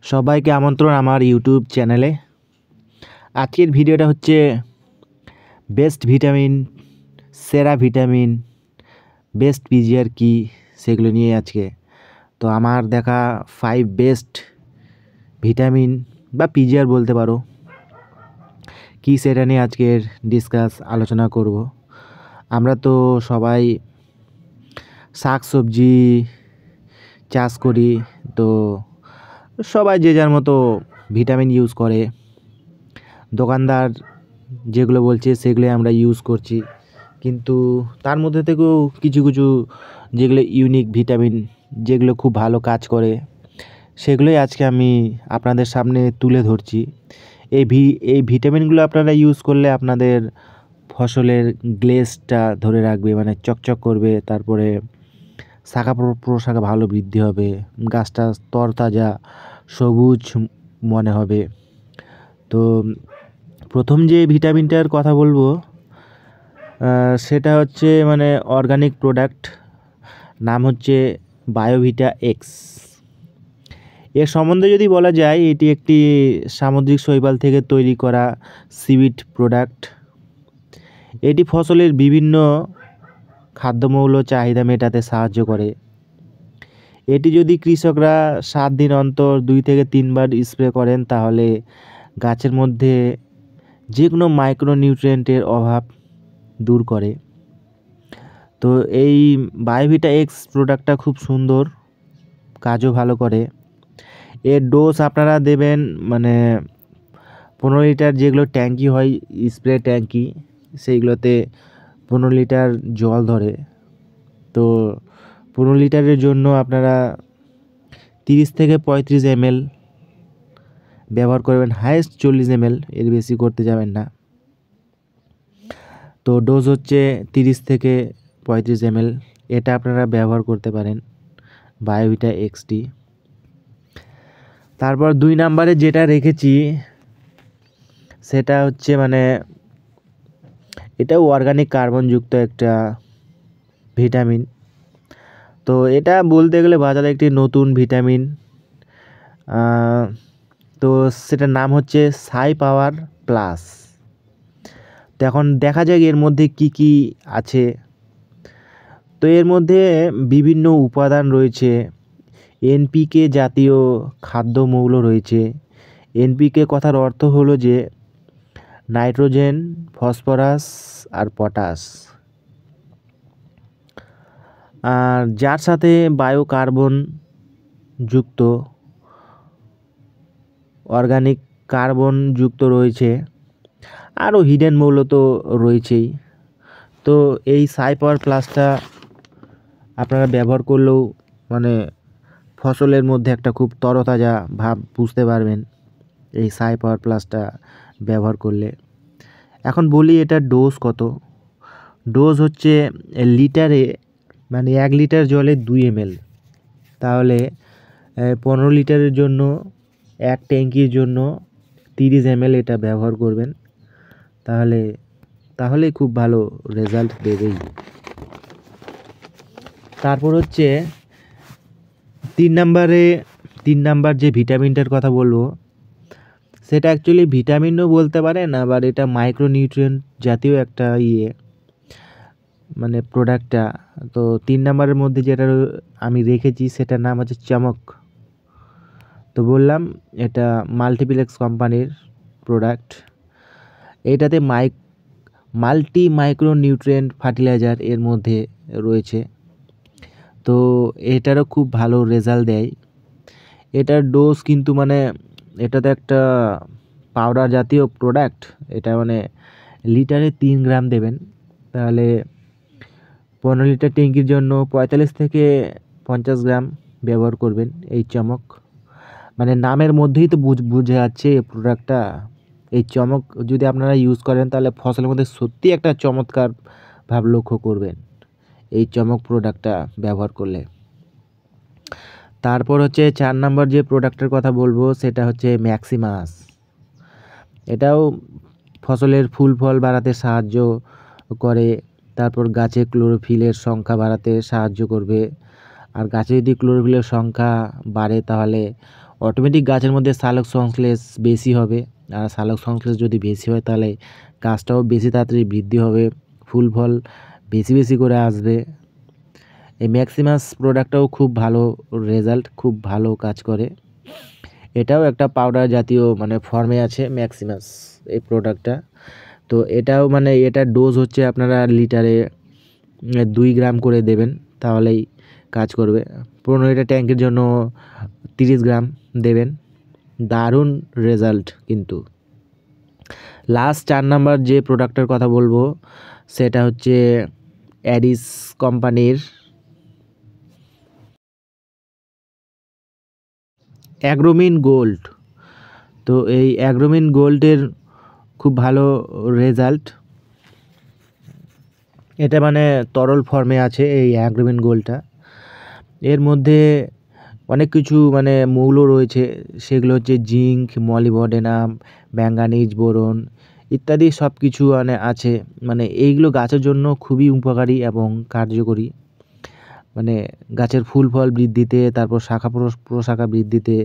সবাইকে আমন্ত্রণ আমার ইউটিউব চ্যানেলে। আজকের ভিডিওটা হচ্ছে বেস্ট ভিটামিন, সেরা ভিটামিন, বেস্ট পিজিআর কি সেগুলো নিয়ে আজকে। তো আমার দেখা 5 বেস্ট ভিটামিন বা পিজিআর বলতে পারো কি সেটা নিয়ে আজকের আলোচনা করব। আমরা তো সবাই শাক সবজি চাষ করি, তো সবাই যে যার মতো ভিটামিন ইউজ করে। দোকানদার যেগুলো বলছে সেগুলোই আমরা ইউজ করছি, কিন্তু তার মধ্যে থেকেও কিছু কিছু যেগুলো ইউনিক ভিটামিন, যেগুলো খুব ভালো কাজ করে, সেগুলোই আজকে আমি আপনাদের সামনে তুলে ধরছি। এই ভিটামিনগুলো আপনারা ইউজ করলে আপনাদের ফসলের গ্লেজটা ধরে রাখবে, মানে চকচক করবে, তারপরে শাখা প্রশাখা ভালো বৃদ্ধি হবে, গাছটা তরতাজা সবুজ মনে হবে। তো প্রথম যে ভিটামিনটার কথা বলবো সেটা হচ্ছে মানে অর্গানিক প্রোডাক্ট, নাম হচ্ছে বায়োভিটা এক্স। এর সম্বন্ধে যদি বলা যায়, এটি একটি সামুদ্রিক শৈবাল থেকে তৈরি করা সিউইড প্রোডাক্ট। এটি ফসলের বিভিন্ন খাদ্যমৌল চাহিদা মেটাতে সাহায্য করে। এটি যদি কৃষকরা 7 দিন অন্তর 2 থেকে 3 বার স্প্রে করেন, তাহলে গাছের মধ্যে যে কোনো মাইক্রোনিউট্রিয়েন্টের অভাব দূর করে। তো এই বায়োভিটা এক্স প্রোডাক্টটা খুব সুন্দর, কাজও ভালো করে। এর ডোজ আপনারা দেবেন মানে 15 লিটার যেগুলো ট্যাঙ্কি হয়, স্প্রে ট্যাঙ্কি, সেইগুলোতে 15 লিটার জল ধরে। তো 15 লিটারের জন্য আপনারা 30 থেকে 35 ml ব্যবহার করবেন, হাইয়েস্ট 40 ml, এর বেশি করতে যাবেন না। তো ডোজ হচ্ছে 30 থেকে 35 ml, এটা আপনারা ব্যবহার করতে পারেন বায়োভিটা এক্সটি। তারপর 2 নম্বরে যেটা রেখেছি সেটা হচ্ছে মানে এটাও অর্গানিক কার্বনযুক্ত একটা ভিটামিন। তো এটা বলতে গেলে বাজারে একটি নতুন ভিটামিন, তো সেটার নাম হচ্ছে সাই পাওয়ার প্লাস। তো এখন দেখা যাক এর মধ্যে কি কি আছে। তো এর মধ্যে বিভিন্ন উপাদান রয়েছে, এনপিকে জাতীয় খাদ্যমৌল রয়েছে। এনপিকে কথার অর্থ হলো যে নাইট্রোজেন, ফসফরাস আর পটাশ, আর যার সাথে বায়োকার্বন যুক্ত অর্গানিক কার্বন যুক্ত রয়েছে, আরও হিডেন মৌল তো রয়েছেই। তো এই সাই পাওয়ার প্লাসটা আপনারা ব্যবহার করলেও মানে ফসলের মধ্যে একটা খুব তরতাজা ভাব বুঝতে পারবেন এই সাই পাওয়ার প্লাসটা ব্যবহার করলে। এখন বলি এটার ডোজ কত। ডোজ হচ্ছে লিটারে মানে 1 লিটার জলে 2 ml, তাহলে 15 লিটারের জন্য এক ট্যাঙ্কির জন্য 30 ml এটা ব্যবহার করবেন, তাহলে খুব ভালো রেজাল্ট দেবেই। তারপর হচ্ছে 3 নাম্বার যে ভিটামিনটার কথা বলবো, সেটা অ্যাকচুয়ালি ভিটামিনও বলতে পারেন, আবার এটা মাইক্রোনিউট্রিয়েন্ট জাতীয় একটা মানে প্রোডাক্টটা। তো 3 নাম্বারের মধ্যে যেটা আমি রেখেছি সেটার নাম হচ্ছে চমক। তো বললাম এটা মাল্টিপ্লেক্স কোম্পানির প্রোডাক্ট। এটাতে মাইক্রোনিউট্রিয়েন্ট ফার্টিলাইজার এর মধ্যে রয়েছে, তো এটারও খুব ভালো রেজাল্ট দেয়। এটার ডোজ কিন্তু মানে এটা তো একটা পাউডার জাতীয় প্রোডাক্ট, এটা মানে লিটারে 3 গ্রাম দেবেন, তাহলে 15 লিটার ট্যাঙ্কির জন্য 45 থেকে 50 গ্রাম ব্যবহার করবেন এই চমক। মানে নামের মধ্যেই তো বুঝে যাচ্ছে এই প্রোডাক্টটা। এই চমক যদি আপনারা ইউজ করেন, তাহলে ফসলের মধ্যে সত্যি একটা চমৎকার ভাব লক্ষ্য করবেন এই চমক প্রোডাক্টটা ব্যবহার করলে। তারপর হচ্ছে 4 নম্বর যে প্রোডাক্টের কথা বলবো সেটা হচ্ছে ম্যাক্সিমাস। এটাও ফসলের ফুল ফল বাড়াতে সাহায্য করে, তারপর গাছে ক্লোরোফিলের সংখ্যা বাড়াতে সাহায্য করবে। আর গাছে যদি ক্লোরোফিলের সংখ্যা বাড়ে, তাহলে অটোমেটিক গাছের মধ্যে সালোক সংশ্লেষ বেশি হবে, আর সালোক সংশ্লেষ যদি বেশি হয় তাহলে গাছটাও বেশি তাড়াতাড়ি বৃদ্ধি হবে, ফুল ফল বেশি বেশি করে আসবে। এই ম্যাক্সিমাস প্রোডাক্টটাও খুব ভালো রেজাল্ট, খুব ভালো কাজ করে। এটাও একটা পাউডার জাতীয় মানে ফর্মে আছে ম্যাক্সিমাস এই প্রোডাক্টটা। তো এটাও মানে এটার ডোজ হচ্ছে আপনারা লিটারে 2 গ্রাম করে দেবেন, তাহলেই কাজ করবে। 15 লিটার ট্যাঙ্কের জন্য 30 গ্রাম দেবেন। দারুণ রেজাল্ট কিন্তু। লাস্ট 4 নাম্বার যে প্রোডাক্টের কথা বলবো সেটা হচ্ছে অ্যাডিস কোম্পানির অ্যাগ্রোমিন গোল্ড। তো এই অ্যাগ্রোমিন গোল্ডের খুব ভালো রেজাল্ট। এটা মানে তরল ফর্মে আছে এই অ্যাগ্রোমিন গোল্ডটা। এর মধ্যে অনেক কিছু মানে মৌল রয়েছে, সেগুলো হচ্ছে জিঙ্ক, মলিবডেনাম, ম্যাঙ্গানিজ, বোরন ইত্যাদি সব কিছু মানে আছে। মানে এইগুলো গাছের জন্য খুবই উপকারী এবং কার্যকরী। মানে গাছের ফুল ফল বৃদ্ধিতে, তারপর শাখা প্রশাখা বৃদ্ধিতে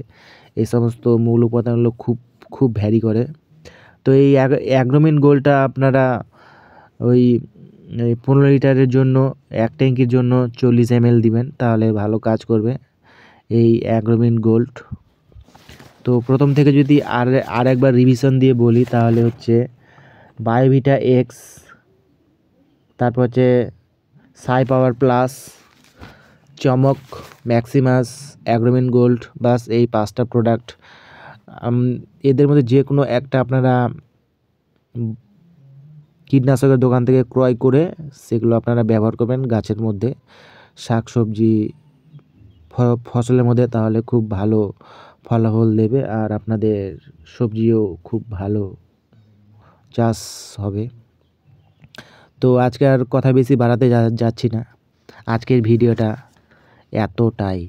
এই সমস্ত মৌল উপাদানগুলো খুব খুব ভ্যারি করে। তো এই অ্যাগ্রোমিন গোল্ডটা আপনারা ওই 15 লিটারের জন্য 1 ট্যাঙ্কির জন্য 40 ml দিবেন, তাহলে ভালো কাজ করবে এই অ্যাগ্রোমিন গোল্ড। তো প্রথম থেকে যদি আর একবার রিভিশন দিয়ে বলি তাহলে হচ্ছে বায়োভিটা এক্স, তারপর হচ্ছে সাই পাওয়ার প্লাস, চমক, ম্যাক্সিমাস, অ্যাগ্রোমিন গোল্ড, বাস এই 5টা প্রোডাক্ট। এদের মধ্যে যে কোনো একটা আপনারা কীটনাশকের দোকান থেকে ক্রয় করে সেগুলো আপনারা ব্যবহার করবেন গাছের মধ্যে, শাকসবজি ফসলের মধ্যে, তাহলে খুব ভালো ফলাফল দেবে আর আপনাদের সবজিও খুব ভালো চাষ হবে। তো আজকে আর কথা বেশি বাড়াতে যাচ্ছি না, আজকের ভিডিওটা এতটাই।